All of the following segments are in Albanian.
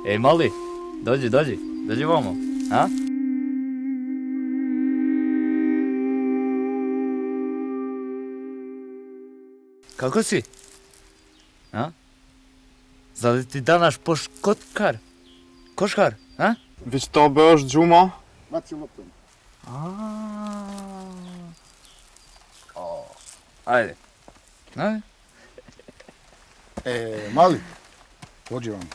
Ej, mali, dođi vamo, a? Kako si? A? Zar ti danas poš kotkar? Koškar, a? Veç ta bësh gjuma? Baci loptën. Ajde. Ajde. Mali, pođi vam.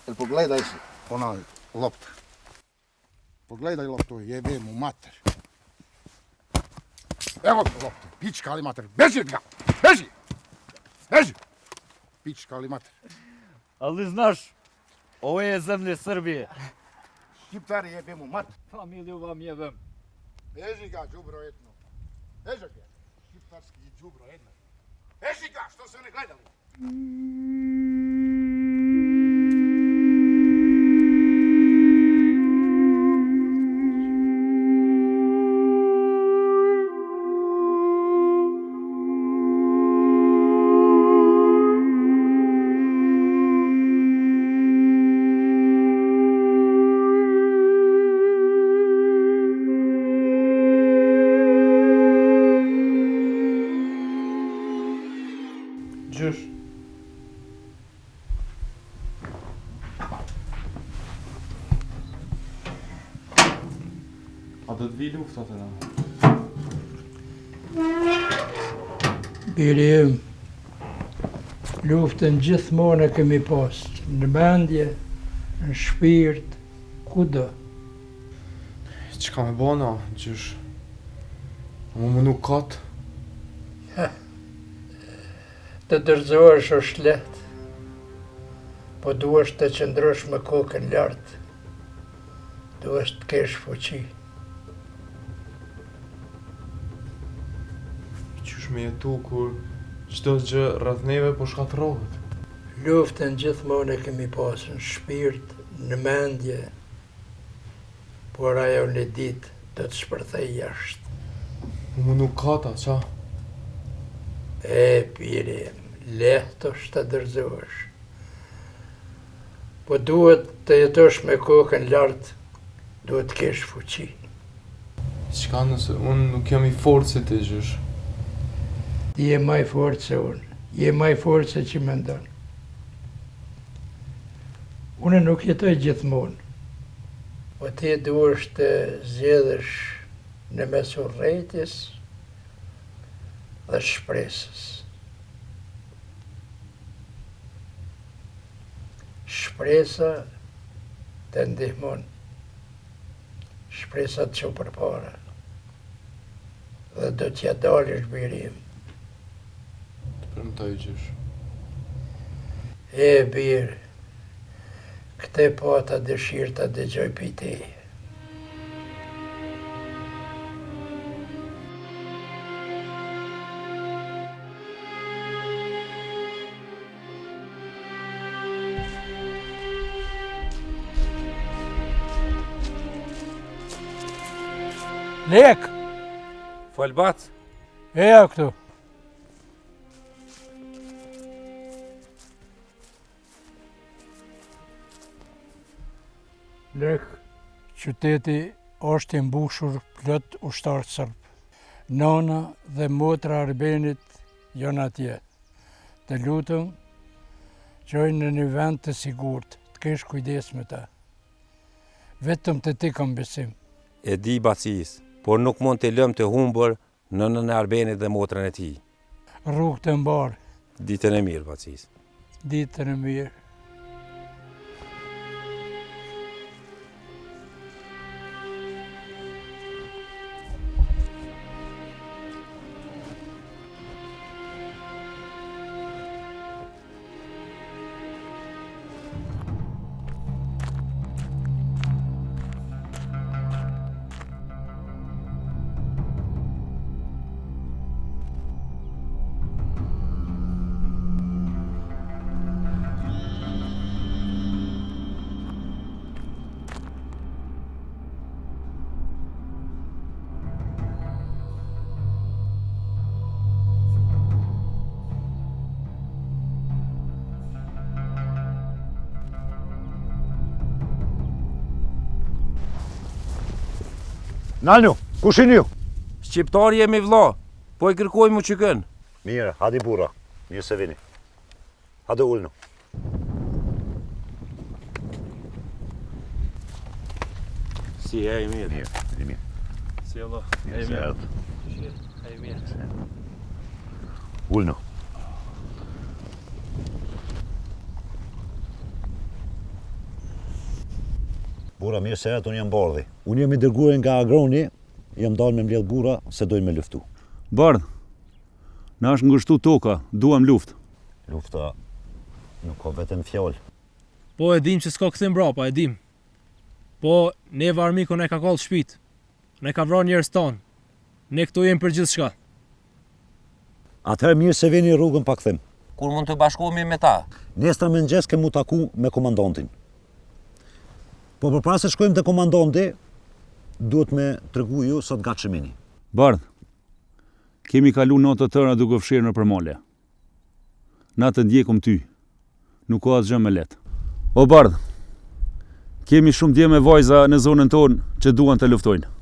Jel pogledaj se, ona lopta. Pogledaj loptu, jebe mu mater. Evo te lopte, pička ali mater. Beži ga, beži. Pička ali mater. Ali znaš, ovo je zemlje Srbije. Šiptari jebe mu mater. Familiju vam jebem. Beži ga, đubro jedno. Beži ga, šiptarski đubro jedno. Beži ga, što se ne gledali? Gjysh. A do të vi lufta të na? Biri im, luftën gjithmonë e kemi pas, në mendje, në shpirt, kudo. Çka me bona, gjysh? Më mënu katë? Të dërzohesh është lehtë, po duhesh të qëndrosh me kokën lartë, duhesh të kesh fuqi. Qysh me jetu kur çdo gjë rreth neve po shkatërrohet? Luftën gjithmonë e kemi pas në shpirt, në mendje, por ajo një ditë do të shpërthej jashtë. Më mënu kata, qa? Biri, lehtë është të dërzohesh. Po duhet të jetosh me kokën lartë, duhet të kesh fuqi. Qka nëse unë nuk jam i fortë si ti, gjysh? Ti je maj fortë se unë, je maj fortë se që mendon. Unë nuk jetoj gjithmonë, po ti duhesh të zgjedhësh në mes urrejtjes dhe shpresës. Shpresa të ndihmon, shpresa të që përpara, dhe do t'ja dalësh birim. Të premtoj, gjysh. Birë, këte pata dëshirë të dëgjoj për ti. Lek! Folbac. Eja këtu. Lek, qyteti është i mbushur plot ushtarë sërbë. Nona dhe motra Arbenit janë atje. Të lutëm, qojnë në një vend të sigurt, të kesh kujdes me ta. Vetëm të ti kam besim. E di Bacis, por nuk mund të lëm të humbur nënën e Arbenit dhe motrën e tij. Rrugë të mbarë. Ditën e mirë, Bacis. Ditën e mirë. Nalnu, kush jeni ju? Shqiptari jemi vlla, po I kërkojmë që kën. Mirë, hadi burra. Mirë se vini. Hadi ulnu. Si e mirë. Mirë. Si valla. Mirë. Ulnu. Burra, mirë se unë jam Bardhi. Unë jam I dërguar nga agroni, jam dalë me mbledh burra se dojnë me luftu. Bardh, na është ngushtu toka, duam luftë. Lufta nuk ka vetëm fjalë. Po e dim që s'ka këthim brapa, e dim. Po neve armikun e ka kallë shpit. Ne ka vrarë njerëz tanë. Ne këtu jemi për gjithë shka. Atëherë mirë se vini rrugën pa kthim. Kur mund të bashkohemi me ta? Nesër mëngjes kemu taku me komandantin. Po përpara se shkojmë te komandanti, duhet me tregu ju sot gatshëmini. Bardh, kemi kalu natë të tëra duke fshirë në përmale. Na të ndjekum ty, nuk ka asgjë më lehtë. O Bardh, kemi shumë dje me vajza në zonën tonë që duan të luftojnë.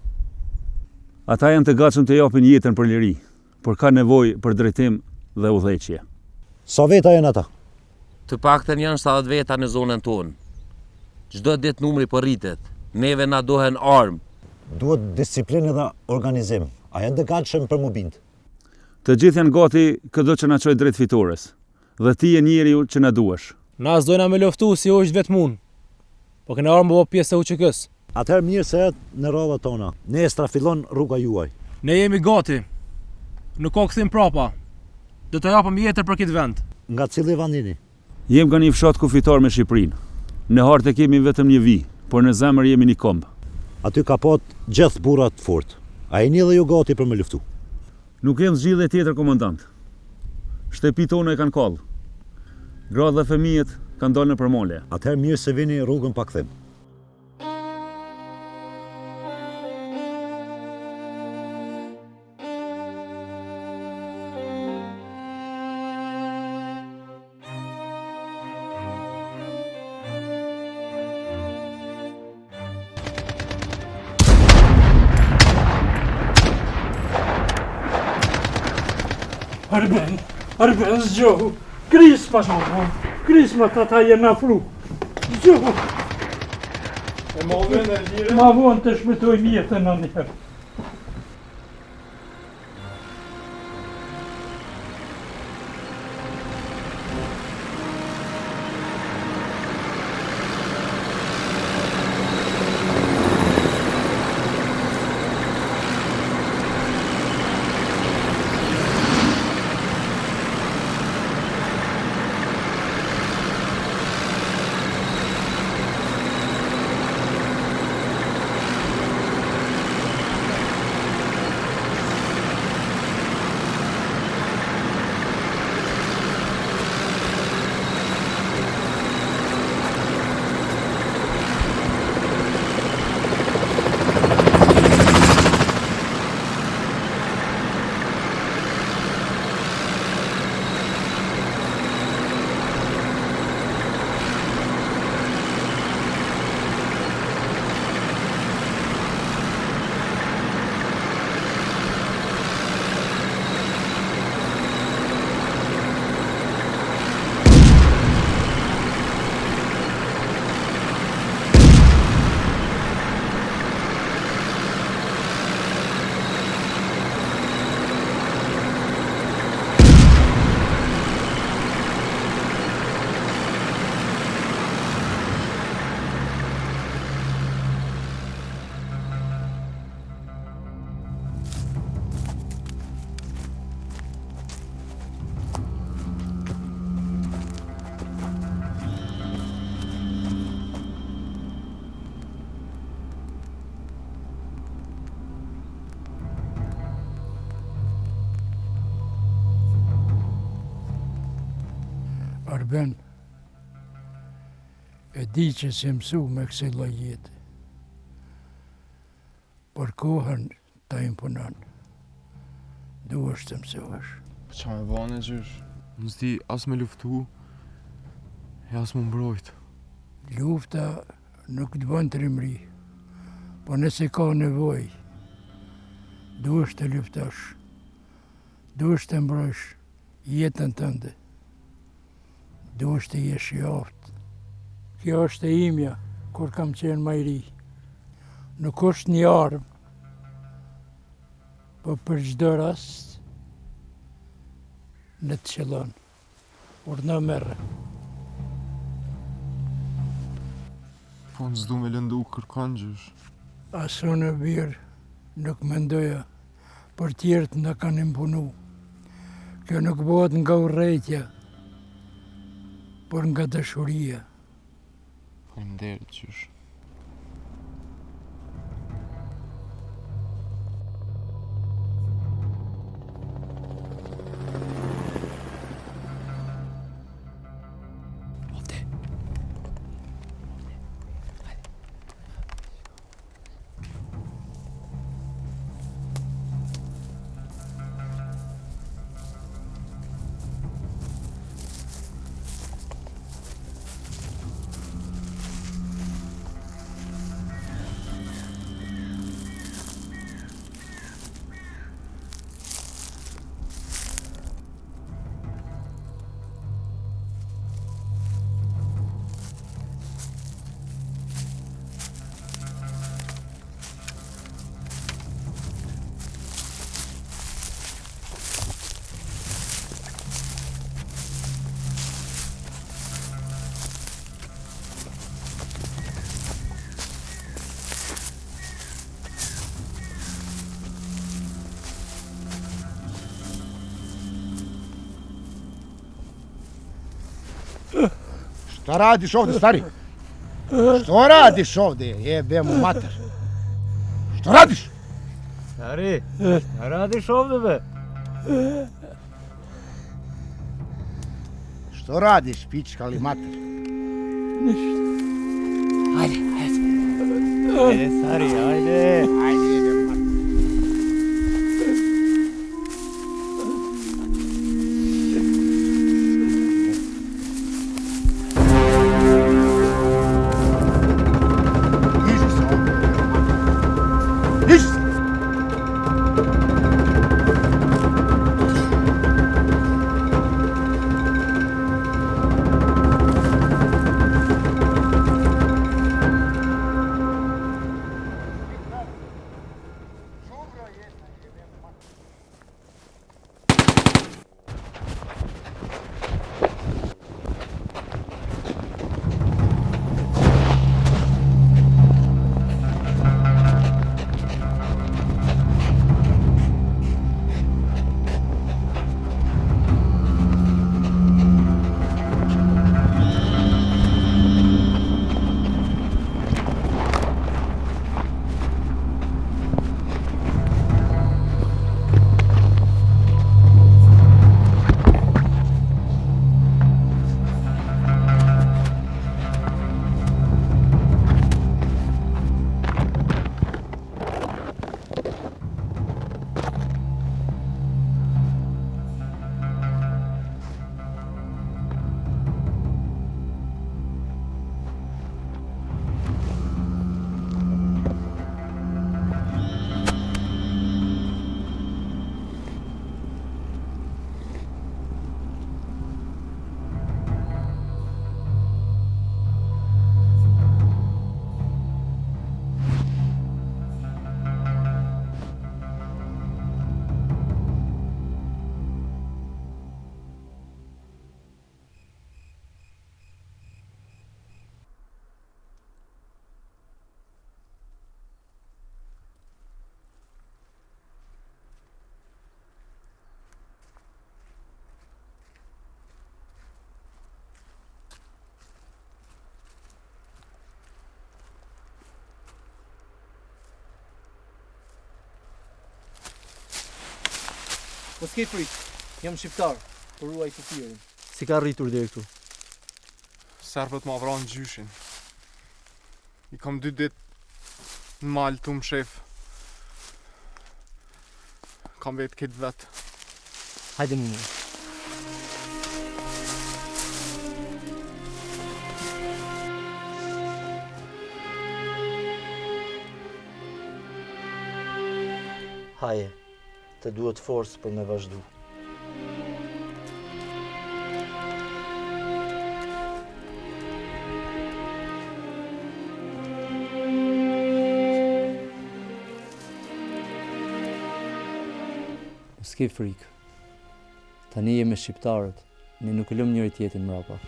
Ata janë të gatshëm të japin jetën për liri, por ka nevojë për drejtim dhe udhëheqje. Sa veta janë ata? Të paktën janë 70 veta në zonën tonë. Çdo ditë numri po rritet. Neve na dohen armë. Duhet disiplinë dhe organizim. A janë të gatshëm për mu bind? Të gjithë janë gati këdo që na çojë drejt fitores. Dhe ti je njeriu që na duhesh. Na s'dojna me luftu si është vetëm unë. Po kena armë bo pjesë e UÇK-s. Atëherë mirë se në radhat tona. Nestra fillon rruga juaj. Ne jemi gati. Nuk ka këthim prapa. Do të japëm jetër për këtë vend. Nga cili vend jeni? Jem nga një fshat kufitar me Shqipërinë. Në hartë kemi vetëm një vi, por në zemër jemi një komb. Aty ka pat gjithë burra të fortë. A jeni edhe ju gati për me luftu? Nuk jem zgjidhje tjetër, komandant. Shtëpi tonë e kanë kallë. Gratë dhe fëmijët kanë dalë në përmale. Atëherë mirë se vini rrugën pa kthim. Arben zgjohu, krisma shumë, krisma të ata jenë afru. Zgjohu, ma vonë të shpëtoj mjetën në njërë. Arben, e di që si mësu me kësi lloj jete, por kohën ta imponon. Duhesh të mësohesh. Qa me bane gjysh? Unë s'di as me luftu, e as më mbrojt. Lufta nuk të bën trimëri, po nëse ka nevojë, duhesh të luftosh, duhesh të mbrosh jetën tënde, duhesh të jesh i aftë. Kjo është e imja kur kam qenë më i ri. Nuk është një armë, po për çdo rast në të qëllon. Urna merre. Po në zdu me lëndu kërkan gjysh. Aso në birë nuk mendoja, për tjerët në kanë impunu. Kjo nuk bëhet nga urrejtja, por nga dashuria. Faleminderit gjysh. Šta radiš ovde, stari? Što radiš ovde, jebe mu mater? Što radiš? Stari, šta radiš ovde, be? Što radiš, pička li mater? Ajde, stari, ajde. Ajde, jebe mu mater. Diži se ovde. Diži se. Po s'ke prit, jam shqiptar, por ruaj të tirin. Si ka rritur deri këtu? Serbët ma vranë gjyshin. I kam 2 ditë në malë të më shef. Kam vetë këtë vetë. Hajde më. Haje, të duhet forcë për me vazhdu. S'ke frikë. Tani jemi shqiptarët, ne nuk lëm njëri tjetrin mrapa.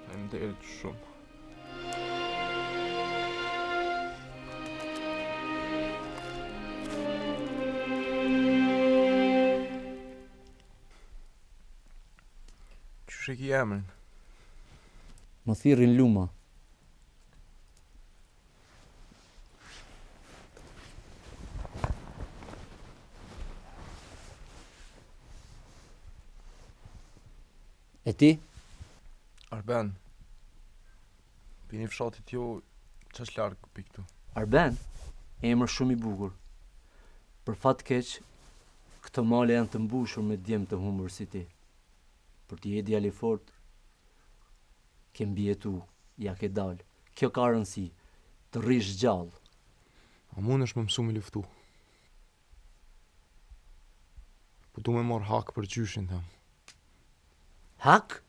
Faleminderit shumë. Qysh e ki emrin? Më thirrin Luma. E ti? Arben. Pini fshatit jo qash largë pi këtu. Arben? Emër shumë i bukur. Për fat keq, këto male janë të mbushur me djemë të humbur si ti. Për t'i je djali fort, ke mbjetu, ja ke dalë. Kjo ka rëndësi, të rrish gjallë. A mund është më mësu me luftu? Po du me marr hak për gjyshin tëm. Hak?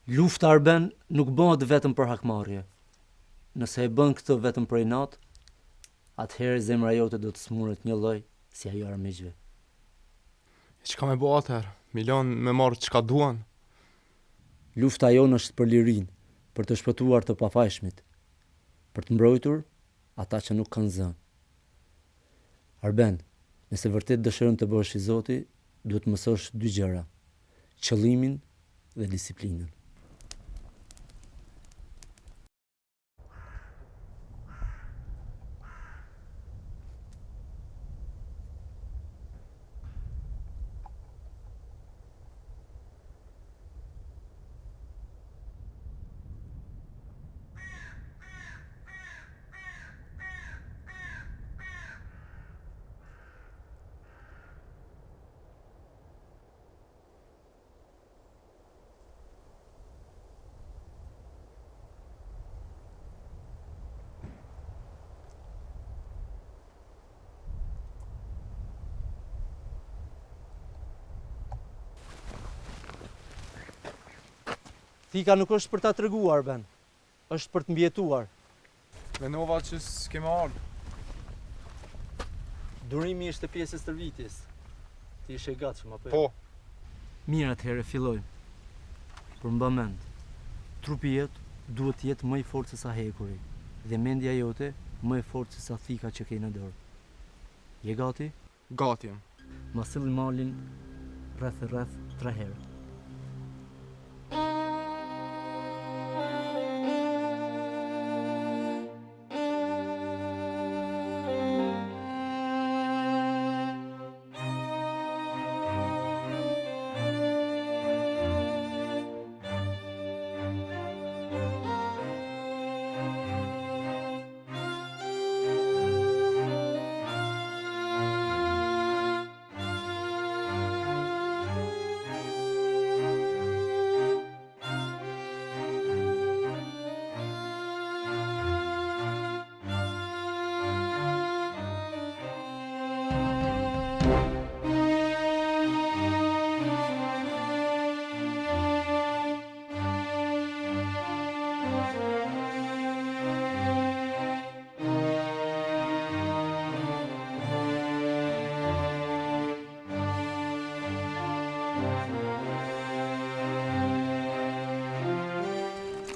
Lufta Arben nuk bëhet vetëm për hakmarrje. Nëse e bën këtë vetëm për inat, atëherë zemra jote do të smuret një lloj si ajo armiqve. E çka me bo atëherë? Milion me marrë çka duan? Lufta jonë është për lirinë, për të shpëtuar të pafajshmit, për të mbrojtur ata që nuk kanë zënë. Arben, nëse vërtet dëshiron të bëhesh i Zoti, duhet mësosh dy gjëra: qëllimin dhe disiplinën. Thika nuk është për ta treguar, Ben. Është për të mbjetuar. Menova që s'keme ardhur. Durimi ishte pjesë e stërvitjes. Ti ishe gatshëm apo? Po. Mirë, atëherë fillojmë. Për mba mend, trupi jot duhet të jetë më i fortë se sa hekuri, dhe mendja jote më e fortë se sa thika që ke në dorë. Je gati? Gati jam. Ma sill malin rreth 3 herë.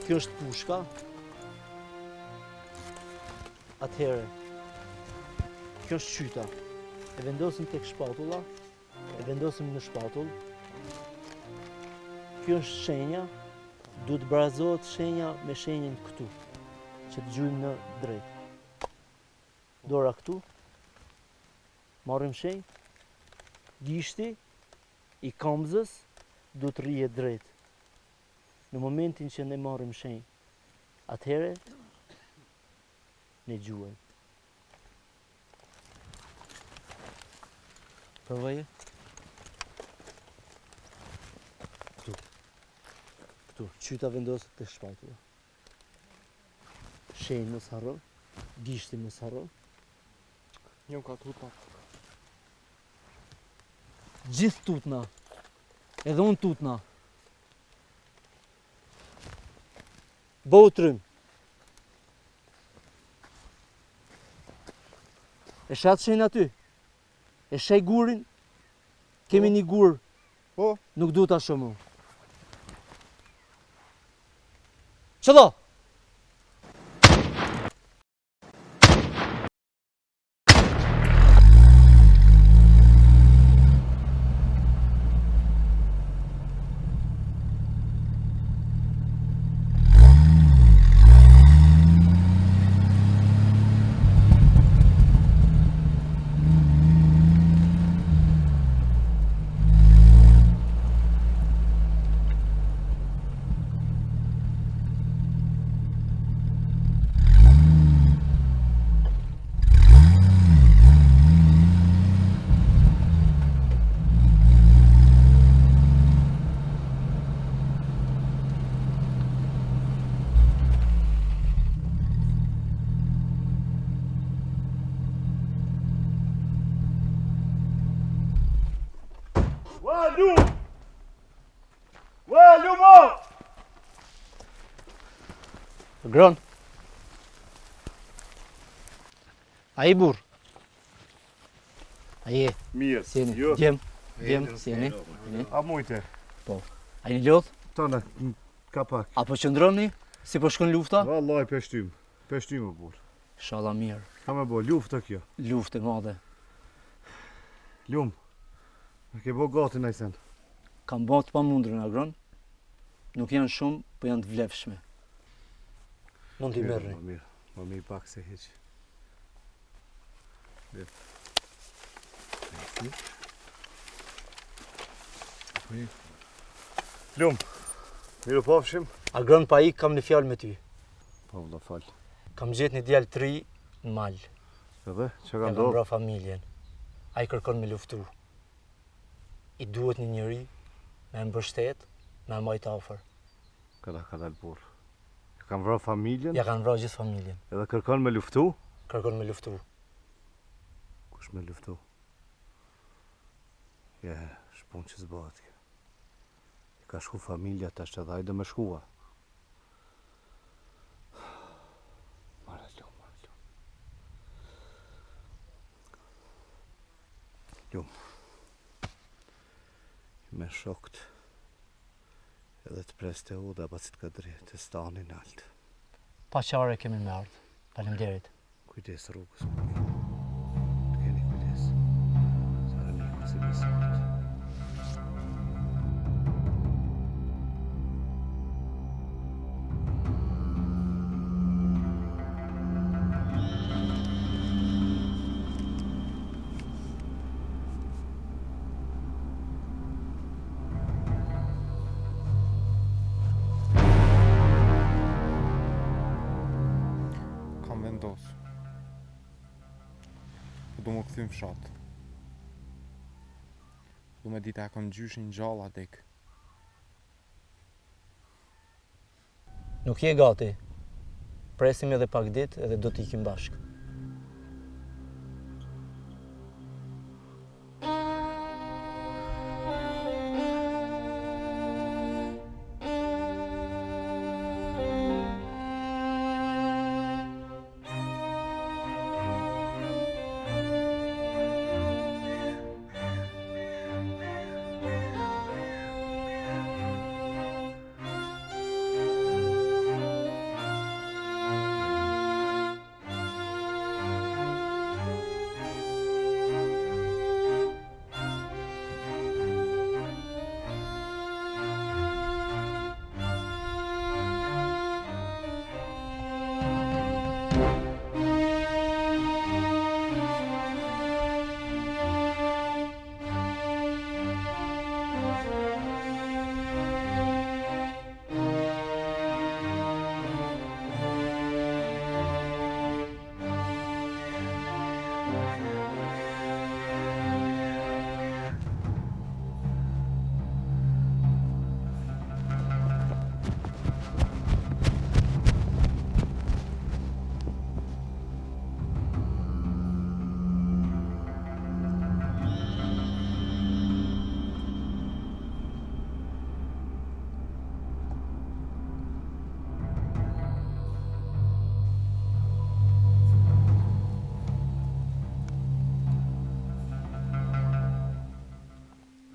Kjo është pushka. Atëherë, kjo është qyta. E vendosim tek shpatulla, e vendosim në shpatull. Kjo është shenja, duhet barazohet shenja me shenjën këtu, që të gjujmë në drejt. Dora këtu, marrim shenjë, gishti i kamzës duhet rrihet drejt. Në momentin që ne marrim shenjë, atëherë ne gjuajmë. Provoje. Këtu, qyta vendoset të shpatulla. shenjë mos harro, gishtin mos harro. Njëm ka tutna. Gjithë tutna, edhe unë tutna. Bëhu trym. E shatë shenjë aty? E shej gurin? Kemi një gur, Po. nuk du ta shumë. Qëdo? Gron. A i burr. A je, Mirë. sjeni, Jo. djem, sjeni. A mujte? A i një lodh? Tëna, ka pak. Apo qëndroni, si po shkon lufta? Vallaj peshtym. Peshtym e burr. Inshallah mirë, Ka me bo, luftë kjo. luftë e madhe. Lum. E ke bo gati najsen. Kam bërë të pamundrën, Agron. Nuk janë shumë, po janë të vlefshme. Mund t'i merri. Më mirë. Më mirë pak se hiq. Lum. Mirë pafshim. Agron pa ik kam një fjalë me ty. Po valla fal. Kam gjetë një djalë të ri në mal. Edhe, që Ja ka kam ndodhur? bra familjen. A i kërkon me luftu. I duhet një njëri me mbështet, me majt afër. Kada ka dal burr. E kam vrar familjen, Ja kanë vra gjithë familjen. edhe kërkon me luftu. Kërkon me luftu. Kush me luftu? Ja, shpun që zbat kjo. I ka shku familja tash që dhajde me shkua. Mare lum. Lum. Me shokt. Edhe të preste u dhe bacit ka drejt, të stanin alt. Pa qare kemi me ardhë. Faleminderit. Kujdes rrugës. Të keni kujdes. Sa rëmi ku si besimit. Kam vendos. Po du më këthym fshat. Du me dita e kam gjyshin gjalla dek. Nuk je gati. Presim edhe pak ditë edhe do t'ikim bashkë.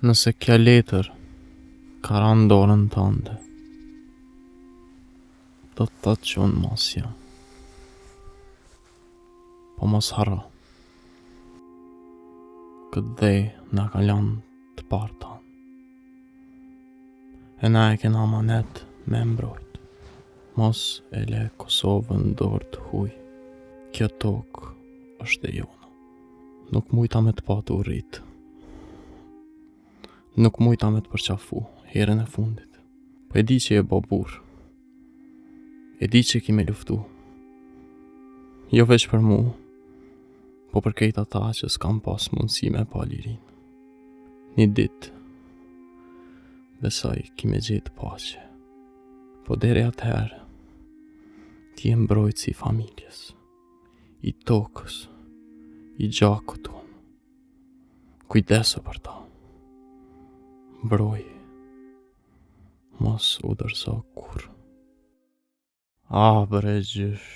Nëse kja letër ka ranë dorën tënde, do të thotë që unë mos jam. Po mos harro. Këtë dhej na ka lanë të parta. E na e kena amanet me mbrojt. Mos e le Kosovën dorë të huj. Kjo tokë është e jona. Nuk mujta me të patu rritë. Nuk mujta me të përqafu herën e fundit. Po e di që e bo burë. E di që kime luftu. Jo veç për mu, po për kejt ata që s'kam pas mundësi me pa lirin. Një ditë, besoj kime gjetë pache. Po deri atëherë, ti e mbrojtës i familjes, i tokës, i gjakut unë. Kujdeso për ta. Mbroj, mos u dërso kur. Bre gjysh.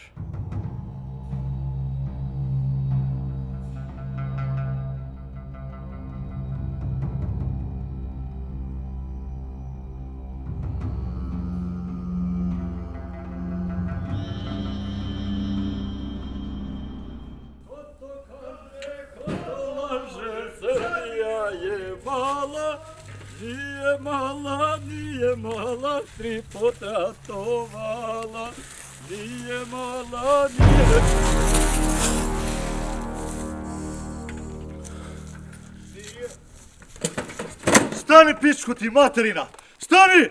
Nije mala, tri puta tovala. Nije mala, nije... Stani pičku ti materina! Stani!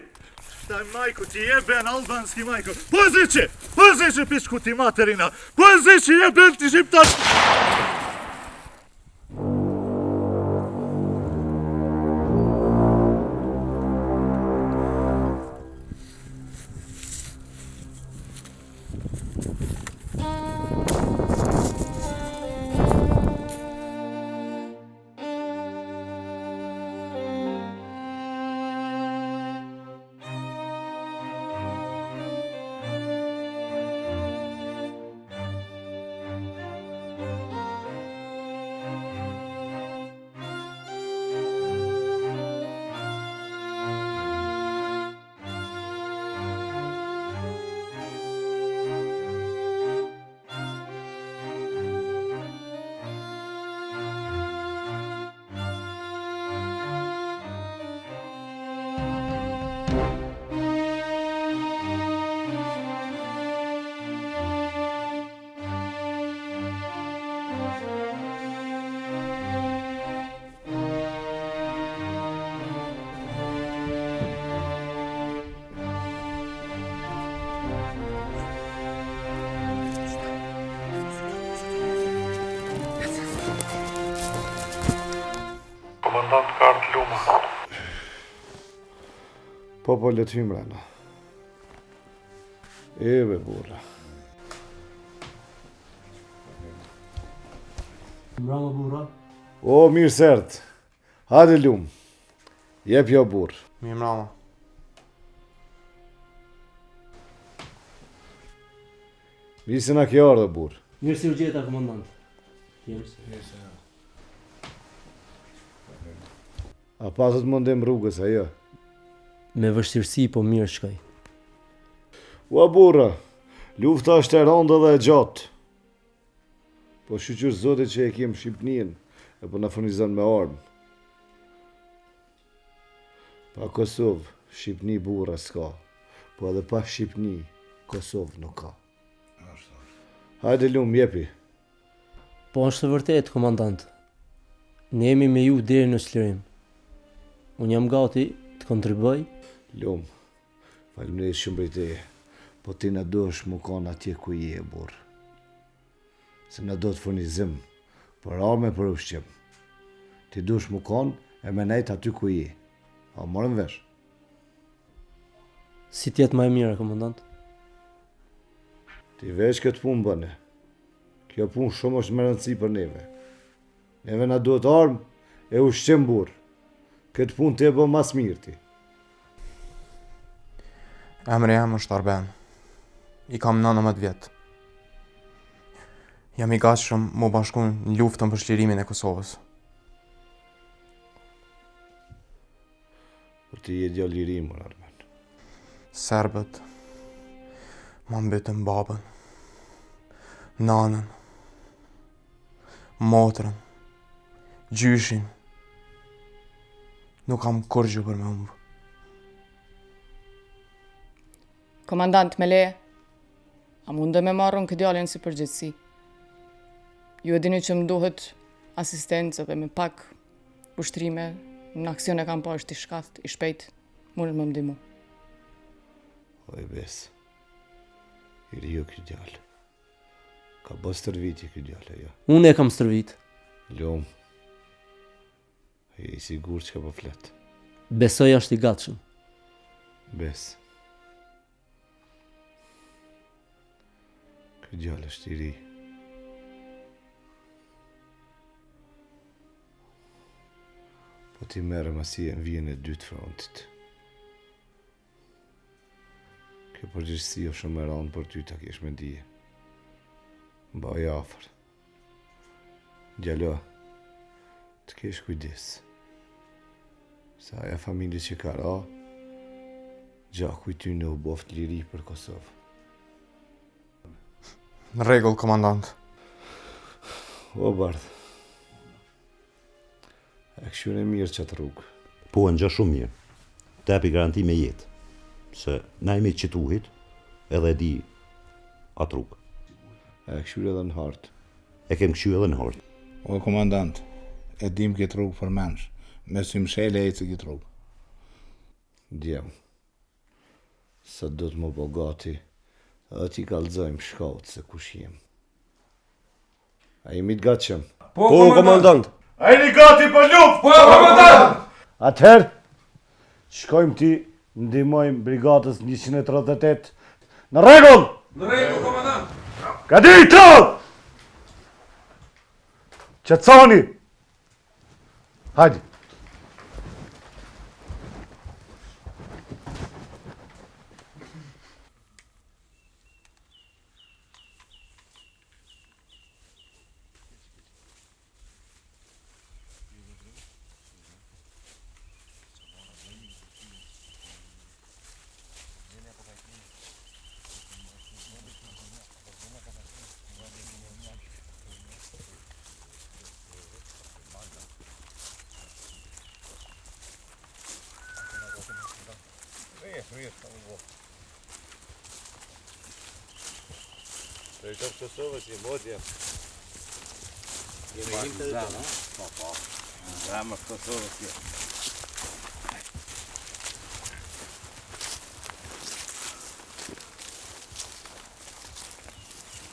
Staj majku ti jeben albanski majku! Pozići pičku ti materina! Pozići jeben ti žiptar! Komandant ka ardhur luma. Po le të hym brenda. Be burra. Bravo burra. O, mirë sert. Hajde lum. Jep jo burr. Mi mrama. Visi na kjo ardhe burr. Mirë si u gjeta, komandant. A pasët mundem rrugës, ajo? Me vështirësi, po mirë shkoj. Ua burra, lufta është e rëndë dhe e gjatë. Po shqyqyr zotit që e kem Shqipnin, e po na furnizon me armë. Pa Kosovë, Shqipni burra s'ka, po edhe pa Shqipni, Kosovë nuk ka. Hajde lum, jepi. Po është të vërtet, komandant. Ne jemi me ju deri në çlirim. Unë jam gati të kontriboj. Lum, faleminderit shumë për teje, po ti na dosh më kanë atje ku je, burr. Se na do të furnizim, për armë për ushqim. Ti dush më kanë e me nejt aty ku je. A morëm vesh? Si tjetë më e mira, komandant? Ti veç këtë punë bëne. Kjo punë shumë është më rëndësi për neve. Neve na duhet armë e ushqim burr. Këtë punë të e bë mas mirë ti. Emri jam është Arben. I kam 19 vjetë. Jam i gatshëm mu bashku në luftën për çlirimin e Kosovës. ti je djali i ri, mor Armen. Serbët ma mbetën babën, nanën, motrën, gjyshin. Nuk kam kur gjë për me umbë. Komandant me leje, a mundë me marrën këtë djalin si përgjithësi? Ju e dini që më duhet asistencë dhe me pak ushtrime në aksion e kam po është i shkath, i shpejt, mundet më ndihmu. O e bes, i ri jo këtë djallë. Ka bës stërviti këtë djallë, jo. Unë e kam stërvit. Lom, e i sigur që ka po flet. Besoj është i gatshëm. Bes. Këtë djallë është i ri. Po ti merë masi e në vijen e dytë frontit. Kjo përgjithësi o shumë e ranë për ty ta kesh me dije. Mbaj afër. Djalo, të kesh kujdes. Sa aja familje që ka ra, gjaku i ty në u boft liri për Kosovë. Në rregull, komandant. O bardh, e këshyre mirë qatë rrugë. Po e në gjë shumë mirë. Tepi garanti me jetë. Se na imi qituhit edhe di atë rrugë. E këshyre edhe në hartë. E kem këshy edhe në hartë. O komandant, e dim këtë rrugë për mensh. Me si mshele e këtë rrugë. Djem, sa do të më bogati, edhe ti kalzojmë shkaut se kush jem. A jemi të gatshëm? Po, komandant. A jeni gati për luft? Po, komandant. Atëherë, shkojmë ti, ndihmojmë brigadës 138. Në rregull! Në rregull, komandant. Kadito! Qetësoni! Hajde! Drejtov Kosovës i modja. Jemi himë të dhe të në? Po. Drama Kosovës je.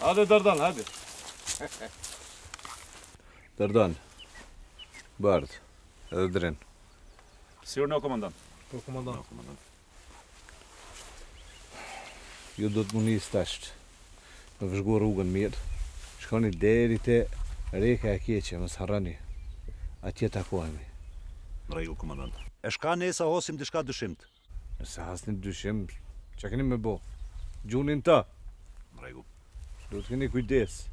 Hadi Dardan, hadi. Dardan, Bardh, edhe Dren. Sigur në komandant. Po, komandant. Ju do të munis tasht. Në vëzhgu rrugën mirë. Shkoni deri te reka e keqe, mos harrani. Atje takohemi. Në rregull, komandant. E shka nesa hosim diçka dyshimt. Nëse hasni dyshim, çka keni me bo? Gjunin ta. Në rregull. Duhet keni kujdes.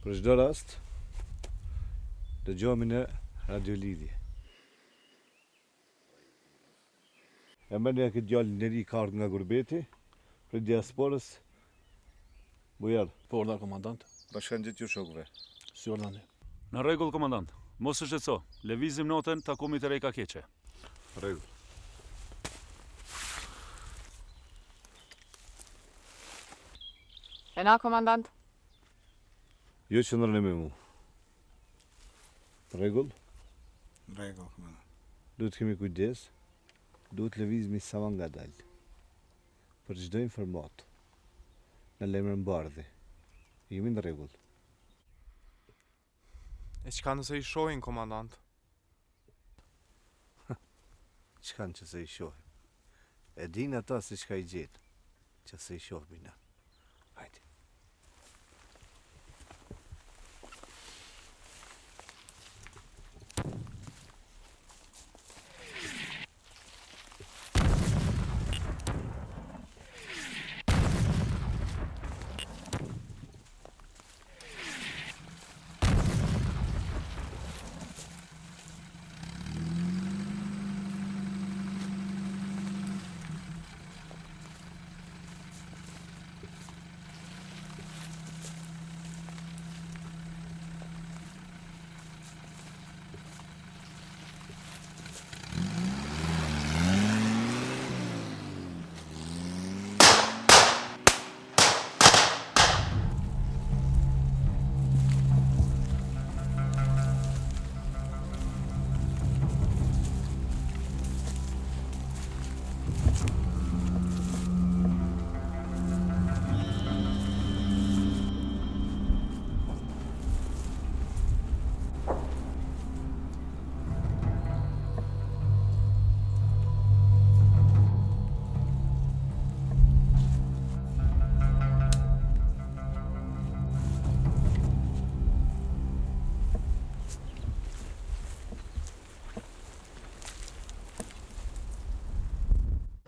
Për çdo rast, dëgjohemi në radiolidhje. E mërë një këtë gjallë njëri ka ardhë nga gurbeti, për diasporës, bujar. Po, orda, komandant. Bashkëndit ju shokve. Si ordani. Në rregull, komandant. Mos është shqetëso. Lëvizim notën takomit të Reka Keqe. Rregull. E na, komandant? Jo që nërën me mu. Rregull? Rregull, komandant. Duhet kemi kujdes, duhet lëvizmi sa më ngadalë. Për çdo informat, në lemrën bardhi. Jemi në rregull. E çka nëse i shohin, komandant? Çka që se i shohin? E din ata se çka i gjetë, që se i shohmi na. Hajde.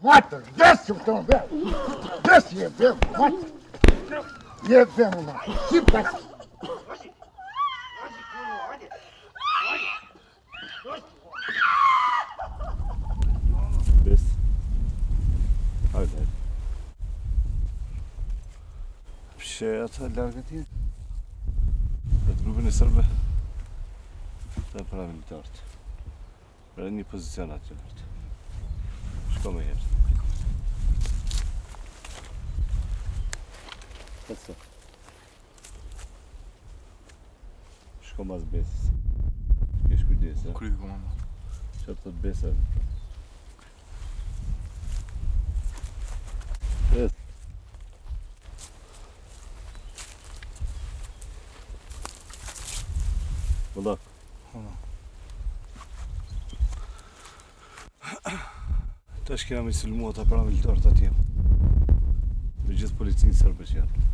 Hajde, desë më tonë vemë. Desë je vemë, hajde. Je vemë, ma. Si pas. Bes. Hajde. Pse ata largë atje? Në grupin e sërbë dhe paramilitarët. Për një pozicion aty lartë. Shko me herë. Kësë. Shko mas besës. Kesh kujdes, e? Krye, komandant. Që të të besa. Yes. Vëllak. Tash kena me sulmu ata paramilitarët atje. Me gjithë policinë sërbë që janë.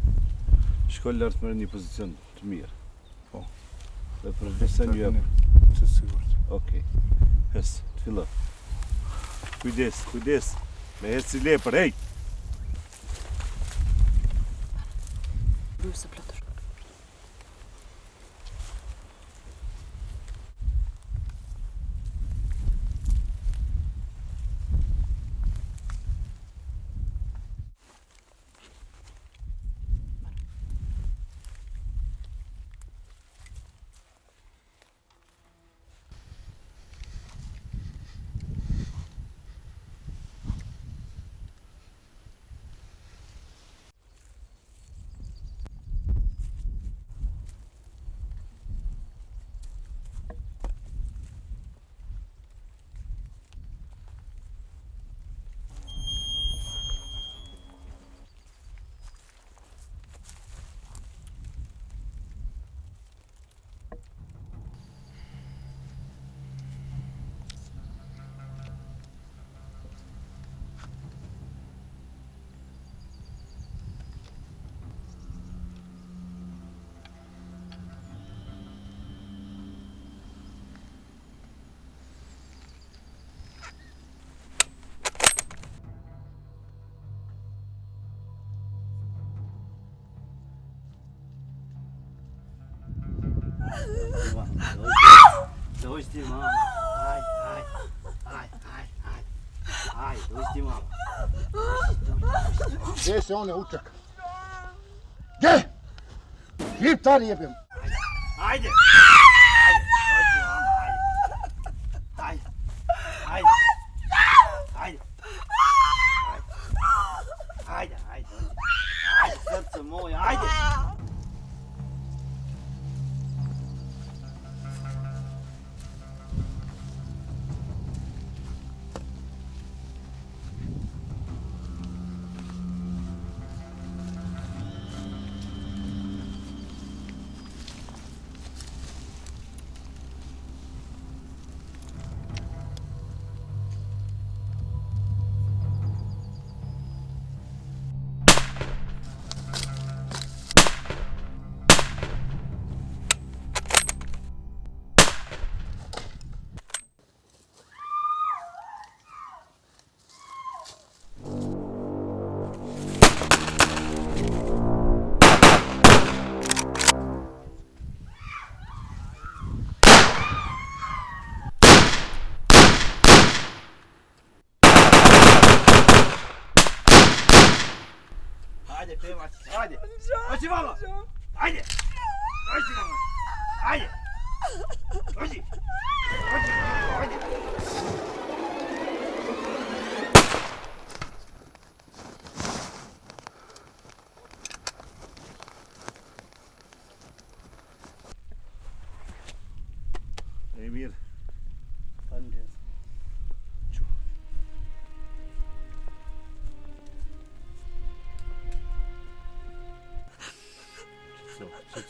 Shko lartë merë një pozicion të mirë. Po. Dhe për besa një jepë. Që sigurt. Okej. Hes, të fillo. Kujdes, kujdes. Me hes si lepër, hej! Brusë plotër. Dođi mama, aj, dođi mama. Gdje se one učeka? Gdje? Šiptar jebem. Ajde, dođi mama, ajde. Ajde, srce moje, ajde. Haydi Peyam aç. Haydi. Açı baba. Haydi. Açı baba. Haydi. Açı. Haydi. Emir. Andes.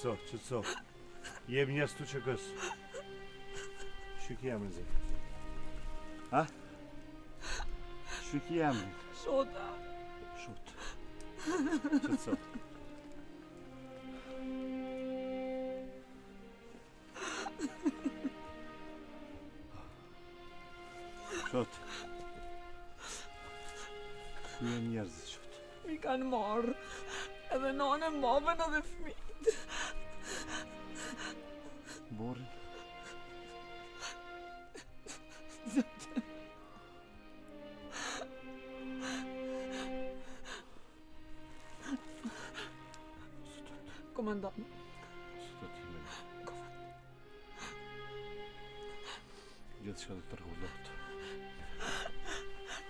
Qëtëso. Jem njës tu që kësë. Shuk jam në zekë. Ha? Shuk jam në. Shota. Shot. Qëtëso. Shot. Ku janë njerëzit qëtë? Mi kanë marrë, edhe nanën, babën edhe fëmijët. Borin? Komandant. Gjithë që dhe tërgullat.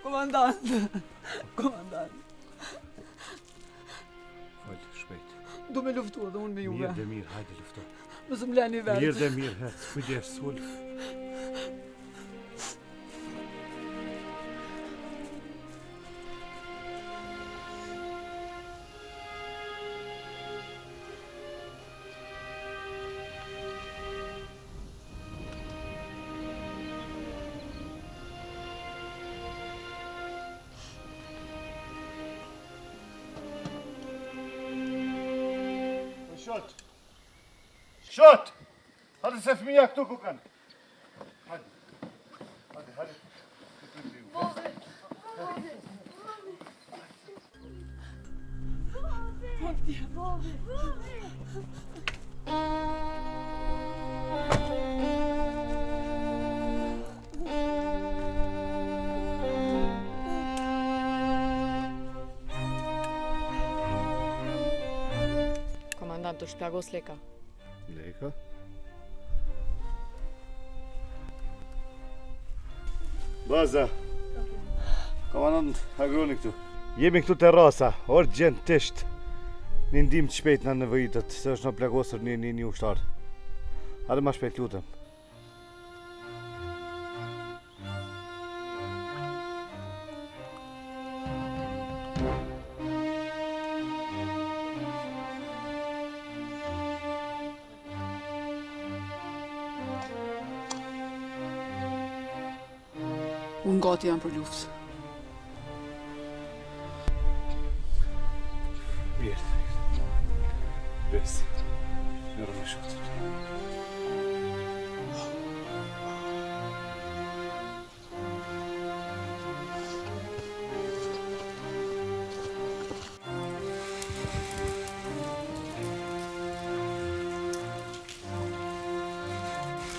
Komandant. Komandant. Falë, shpejt. Du me luftu edhe unë me juve. Mirë dhe mirë, hajde luftu. Mësë më leni vetë. Mirë dhe mirë, hecë, kujdes, sulë. Shot! Shot! Hadi se fëmija këtu ku kanë. Hadi. Hadi, hadi. Komandant, të shplagos leka. Leka? Baza. Komandant, agroni këtu. Jemi këtu terrasa, urgentisht. Një ndim të shpejt në nevojitët, se është në plagosër një ushtar. Hajde ma shpejt, lutem. Unë gati jam për luftë. Mirë. Bes. Njërë me shotë.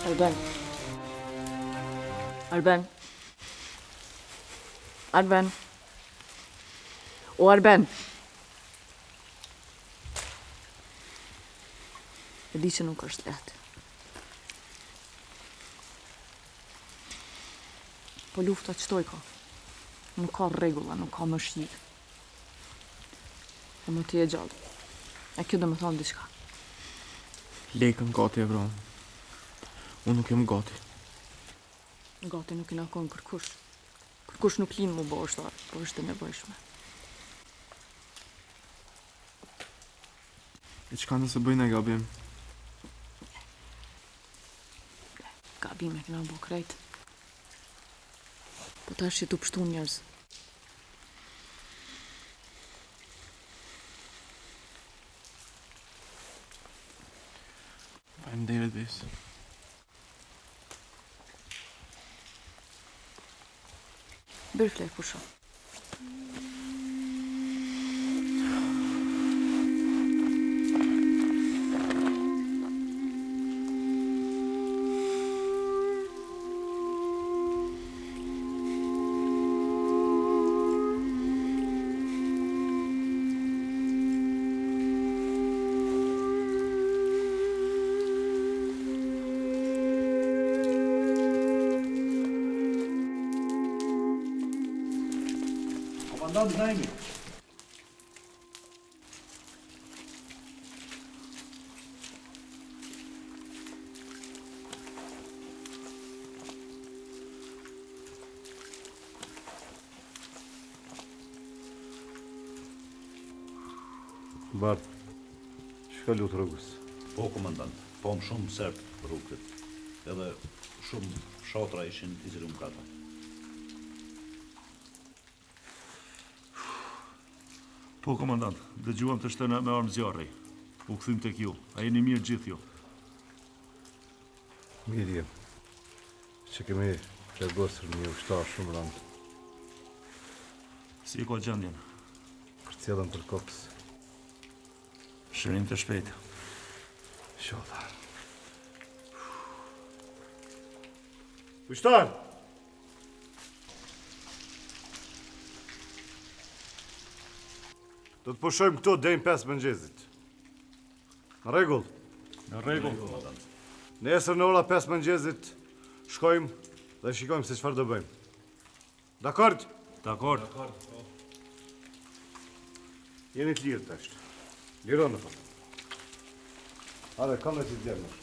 Arben. Arben. Arben. O Arben. E di që nuk është lehtë. Po lufta çtoj ka. Nuk ka rregulla, nuk ka mëshirë. E më ti e gjallë. E kjo do më thonë diçka. Lekën gati e vronë. Unë nuk jam gati. Gati nuk i nakon kërkush. Kërkush nuk linë mu bo ushtar, po është e nevojshme. E qka nëse bëjnë e gabim? Gabim e këna bo krejt. Po tash që t'u pështu njerëz. Faleminderit Vis. Bërë flej pusho. Komandant Naimi. Bart, shka lutë rrugës? Po, komandant, po më shumë serb rrugët, edhe shumë shatra ishin i zirum kata. Po, komandant, dëgjuam të shtëna me armë zjarri. U këthim tek ju, a jeni mirë gjithë ju. Mirë jem, që kemi plagosur një ushtar shumë rëndë. Si ko gjendjen? Përcjellën për kopës. Shërim të shpejtë. Shoda. Kushtar! Do të pushojmë këto deri në 5 mëngjesit. Në rregull. Në rregull, komandant. Nesër në ora 5 mëngjesit shkojmë dhe shikojmë se çfarë do bëjmë. Dakord? Dakord. Jeni të lirë tash. Lironi në fund. Hajde, kam të djemë.